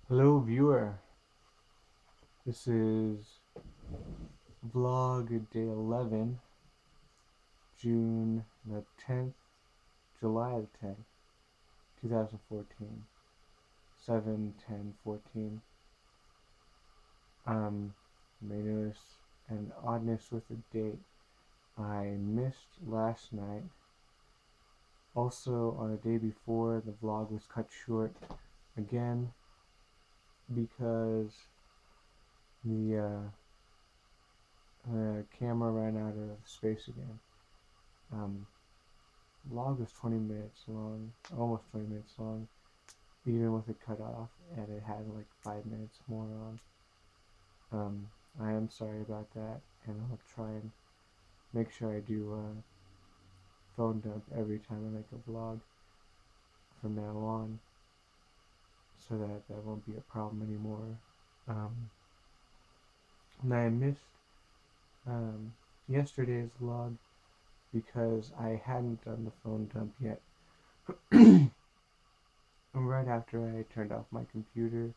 Hello viewer, this is vlog day 11, June the 10th, July the 10th, 2014, 7/10/14. You may notice an oddness with the date. I missed last night. Also on the day before, the vlog was cut short again because the camera ran out of space again. Vlog was 20 minutes long, almost 20 minutes long, even with it cut off, and it had like 5 minutes more on. I am sorry about that, and I'll try and make sure I do a phone dump every time I make a vlog from now on, so that won't be a problem anymore. And I missed yesterday's vlog because I hadn't done the phone dump yet. Right after I turned off my computer,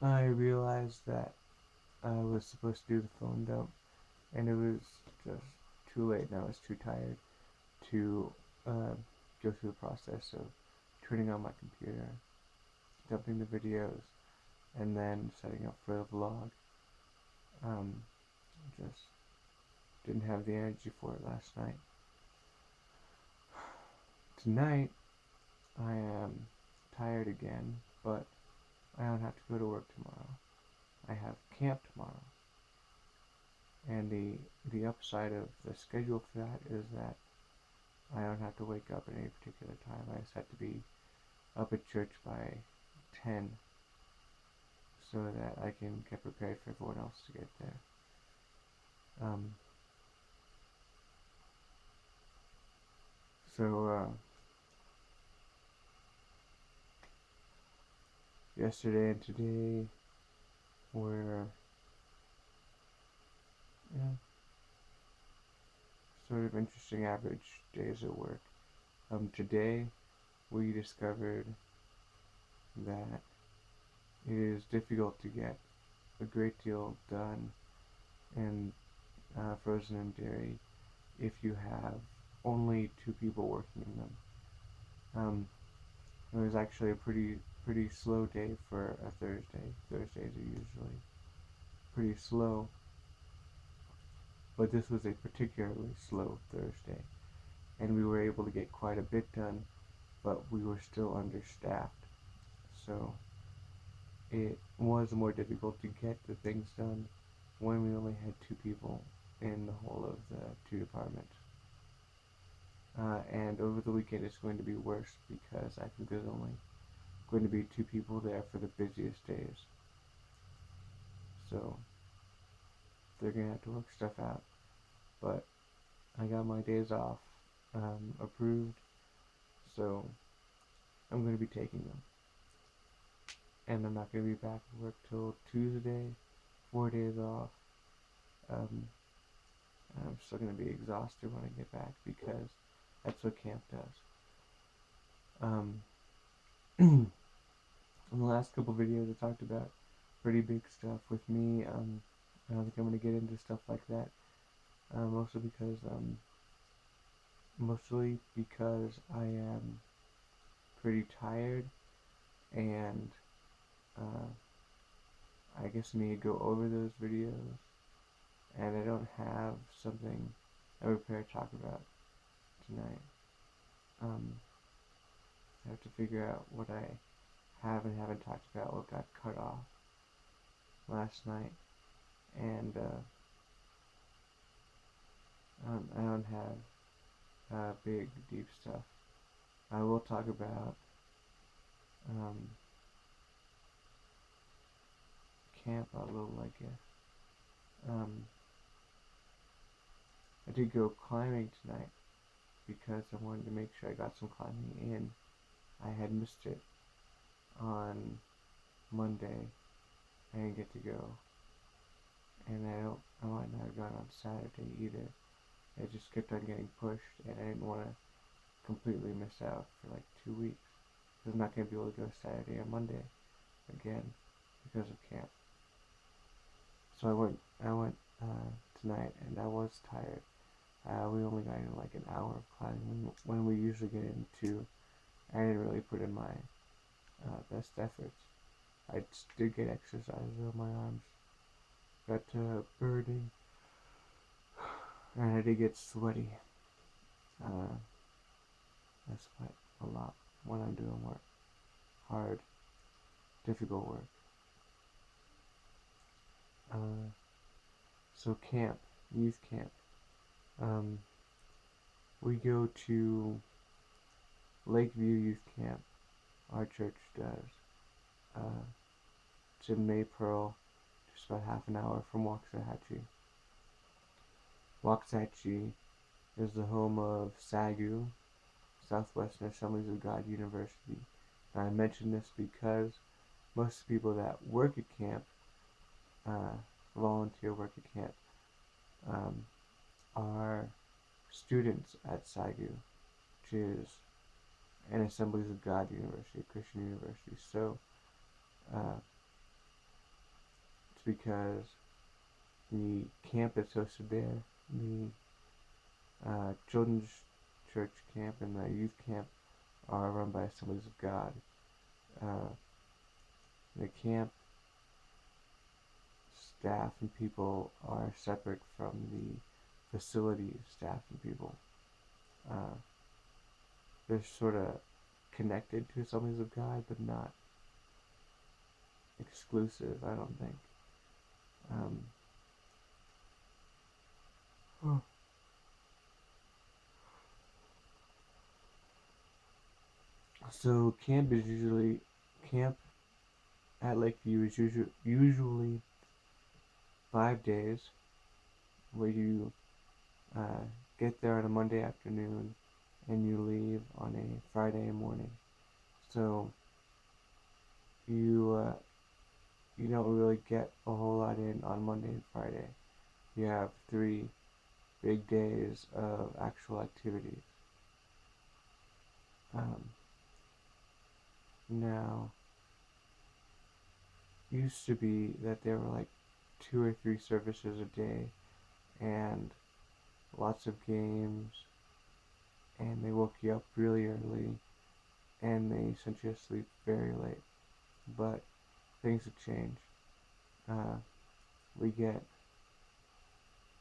I realized that I was supposed to do the phone dump, and it was just too late, and I was too tired to go through the process of turning on my computer, dumping the videos, and then setting up for the vlog. Just didn't have the energy for it last night. Tonight, I am tired again, but I don't have to go to work tomorrow. I have camp tomorrow. And the upside of the schedule for that is that I don't have to wake up at any particular time. I just have to be up at church by 10 so that I can get prepared for everyone else to get there. So yesterday and today were sort of interesting average days at work. Today we discovered that it is difficult to get a great deal done in frozen and dairy if you have only 2 people working in them. It was actually a pretty slow day for a Thursday. Thursdays are usually pretty slow, but this was a particularly slow Thursday, and we were able to get quite a bit done, but we were still understaffed, so it was more difficult to get the things done when we only had 2 people in the whole of the 2 departments. And over the weekend it's going to be worse because I think there's only going to be 2 people there for the busiest days. So they're going to have to work stuff out. But I got my days off approved, so I'm going to be taking them. And I'm not going to be back at work till Tuesday, 4 days off. I'm still going to be exhausted when I get back because that's what camp does. In the last couple videos I talked about pretty big stuff with me. I don't think I'm going to get into stuff like that. Mostly because I am pretty tired, and I guess I need to go over those videos, and I don't have something I'm prepared to talk about tonight. I have to figure out what I have and haven't talked about, what got cut off last night, and I don't have big, deep stuff. I will talk about camp a little, I guess. I did go climbing tonight because I wanted to make sure I got some climbing in. I had missed it on Monday. I didn't get to go, and I might not have gone on Saturday either. It just kept on getting pushed, and I didn't want to completely miss out for like 2 weeks. because I'm not going to be able to go Saturday or Monday again because of camp. So I went tonight, and I was tired. We only got in like an hour of climbing when we usually get in two. I didn't really put in my best efforts. I did get exercise though. My arms got burning, and I did get sweaty. Uh, I sweat a lot when I'm doing work, hard, difficult work. Uh, so camp, youth camp. Um, we go to Lakeview Youth Camp. Our church does. Uh, it's in Maypearl, just about half an hour from Waxahachie. Waxahachie is the home of SAGU, Southwestern Assemblies of God University. And I mention this because most of the people that work at camp, volunteer work at camp, um, are students at SAGU, which is an Assemblies of God University, a Christian university. So uh, it's because the camp that's hosted there, the children's church camp and the youth camp, are run by Assemblies of God. The camp staff and people are separate from the facility staff and people. They're sort of connected to Assemblies of God, but not exclusive, I don't think. Oh. So camp at Lakeview is usually 5 days, where you uh, get there on a Monday afternoon and you leave on a Friday morning. So you don't really get a whole lot in on Monday and Friday. You have 3 big days of actual activities. Now, used to be that there were like 2 or 3 services a day and lots of games, and they woke you up really early and they sent you to sleep very late. But things have changed. Uh, we get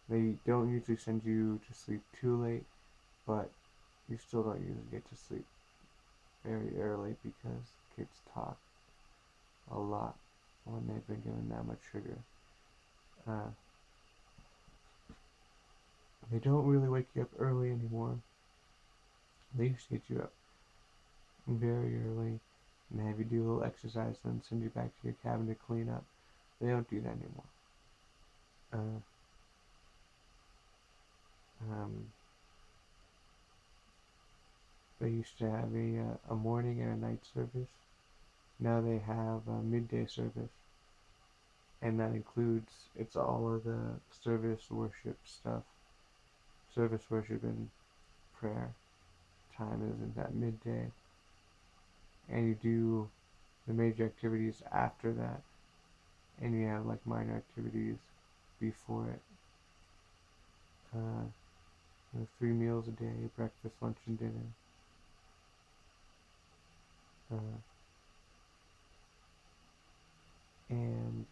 They don't usually send you to sleep too late, but you still don't usually get to sleep very early because kids talk a lot when they've been given that much sugar. Uh, they don't really wake you up early anymore. They used to get you up very early and have you do a little exercise, then send you back to your cabin to clean up. They don't do that anymore. Uh, um, they used to have a morning and a night service. Now they have a midday service, and that includes, it's all of the service worship stuff. Service worship and prayer time is at midday, and you do the major activities after that, and you have like minor activities before it. Uh, 3 meals a day: breakfast, lunch, and dinner. Uh, and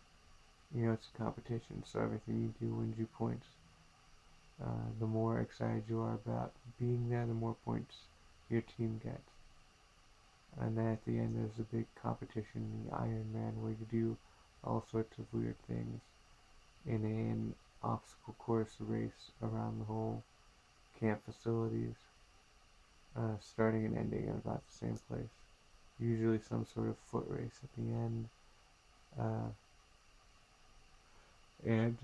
it's a competition, so everything you do wins you points. The more excited you are about being there, the more points your team gets. And then at the end, there's a big competition, the Ironman, where you do all sorts of weird things in an obstacle course race around the whole camp facilities, starting and ending in about the same place. Usually some sort of foot race at the end. Uh, and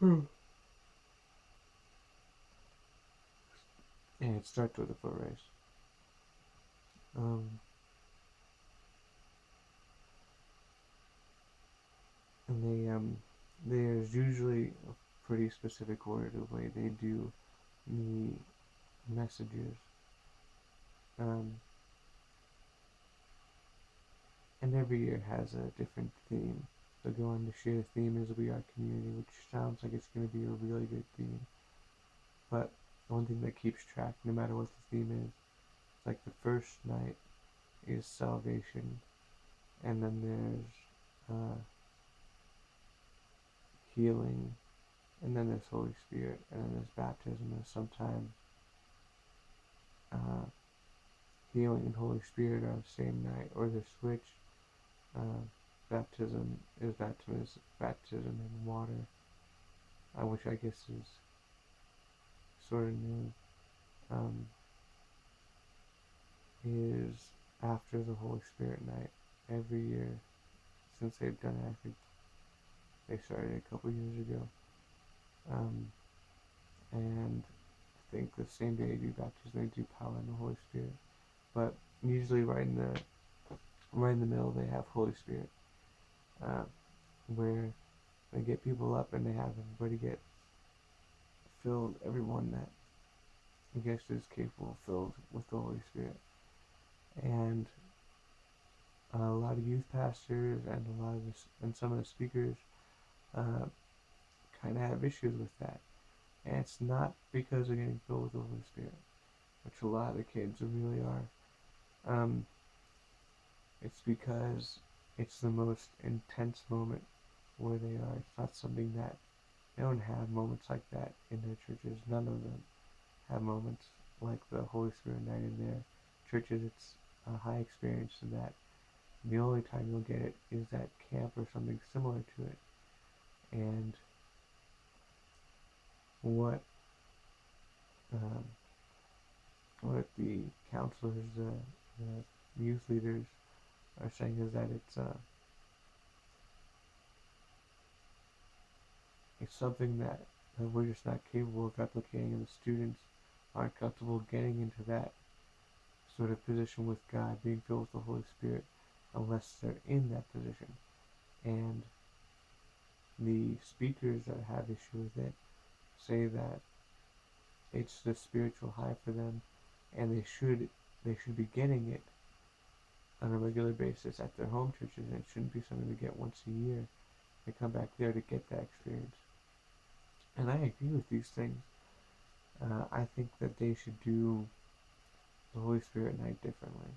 and it starts with a foot race. And there's usually a pretty specific order to the way they do the messages. Um, and every year has a different theme. So going to share the theme is We Are Community, which sounds like it's going to be a really good theme. But one thing that keeps track, no matter what the theme is, it's like the first night is salvation, and then there's healing, and then there's Holy Spirit, and then there's baptism, and sometimes uh, healing and Holy Spirit are the same night, or they're switched. Uh, baptism is baptism in water, which I guess is sort of new, um, is after the Holy Spirit night every year since they've done it. I think they started a couple years ago, and I think the same day they do baptism, they do power in the Holy Spirit. But usually, right in the middle, they have Holy Spirit, uh, where they get people up and they have everybody get filled, everyone that I guess is capable, filled with the Holy Spirit. And a lot of youth pastors and some of the speakers uh, kind of have issues with that. And it's not because they're getting filled with the Holy Spirit, which a lot of the kids really are. It's because it's the most intense moment where they are. It's not something that they don't have moments like that in their churches. None of them have moments like the Holy Spirit night in their churches. It's a high experience to that. And the only time you'll get it is at camp or something similar to it. And what um, what the counselors, the youth leaders are saying is that it's something that we're just not capable of replicating, and the students aren't comfortable getting into that sort of position with God, being filled with the Holy Spirit, unless they're in that position. And the speakers that have issue with it say that it's the spiritual high for them, and they should be getting it on a regular basis at their home churches, and it shouldn't be something they get once a year. They come back there to get that experience. And I agree with these things. I think that they should do the Holy Spirit night differently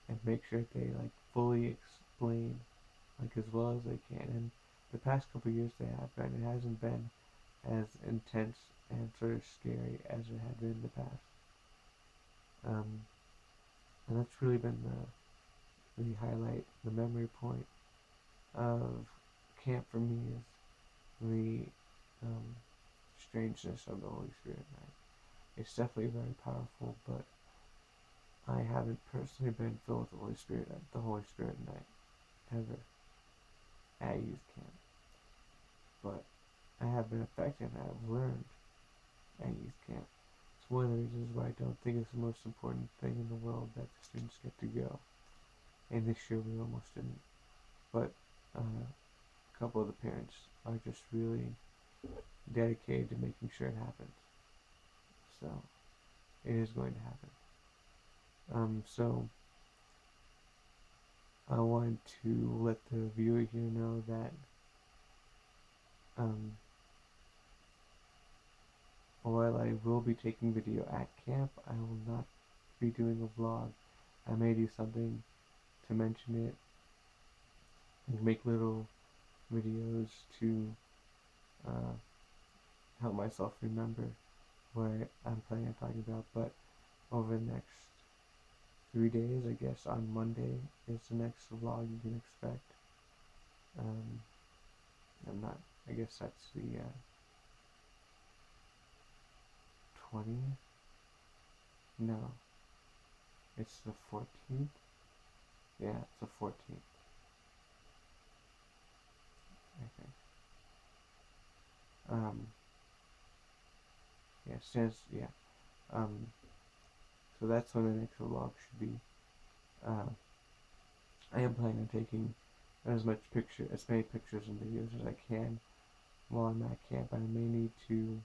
and make sure that they like fully explain like as well as they can. And the past couple years they have, and it hasn't been as intense and sort of scary as it had been in the past. And that's really been the highlight, the memory point of camp for me is the strangeness of the Holy Spirit night. It's definitely very powerful, but I haven't personally been filled with the Holy Spirit at the Holy Spirit night ever at youth camp. But I have been affected and I have learned at youth camp. It's one of the reasons why I don't think it's the most important thing in the world that the students get to go. And this year we almost didn't. But a couple of the parents are just really dedicated to making sure it happens. So it is going to happen. So I wanted to let the viewer here know that while I will be taking video at camp, I will not be doing a vlog. I may do something to mention it and make little videos to help myself remember what I'm planning on talking about. But over the next 3 days, I guess on Monday is the next vlog you can expect. I guess that's the 20th? No. It's the 14th? Yeah, it's the 14th. I think. Yeah, it says, yeah. So that's when the next vlog should be. I am planning on taking as many pictures and videos as I can while I'm at camp. I may need to,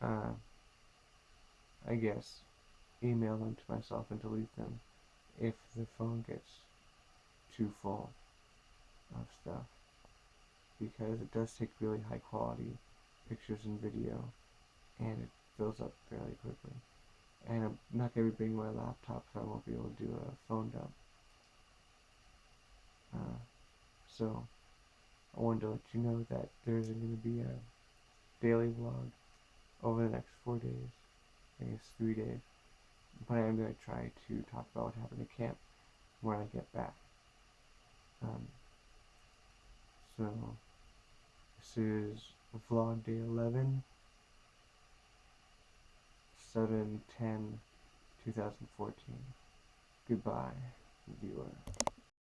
I guess, email them to myself and delete them if the phone gets too full of stuff, because it does take really high quality pictures and video, and it fills up fairly quickly. And I'm not going to be bringing my laptop, so I won't be able to do a phone dump. So I wanted to let you know that there isn't going to be a daily vlog over the next 4 days. I guess 3 days. But I am going to try to talk about what happened at camp when I get back. So this is vlog day 11, 7/10/2014. Goodbye, viewer.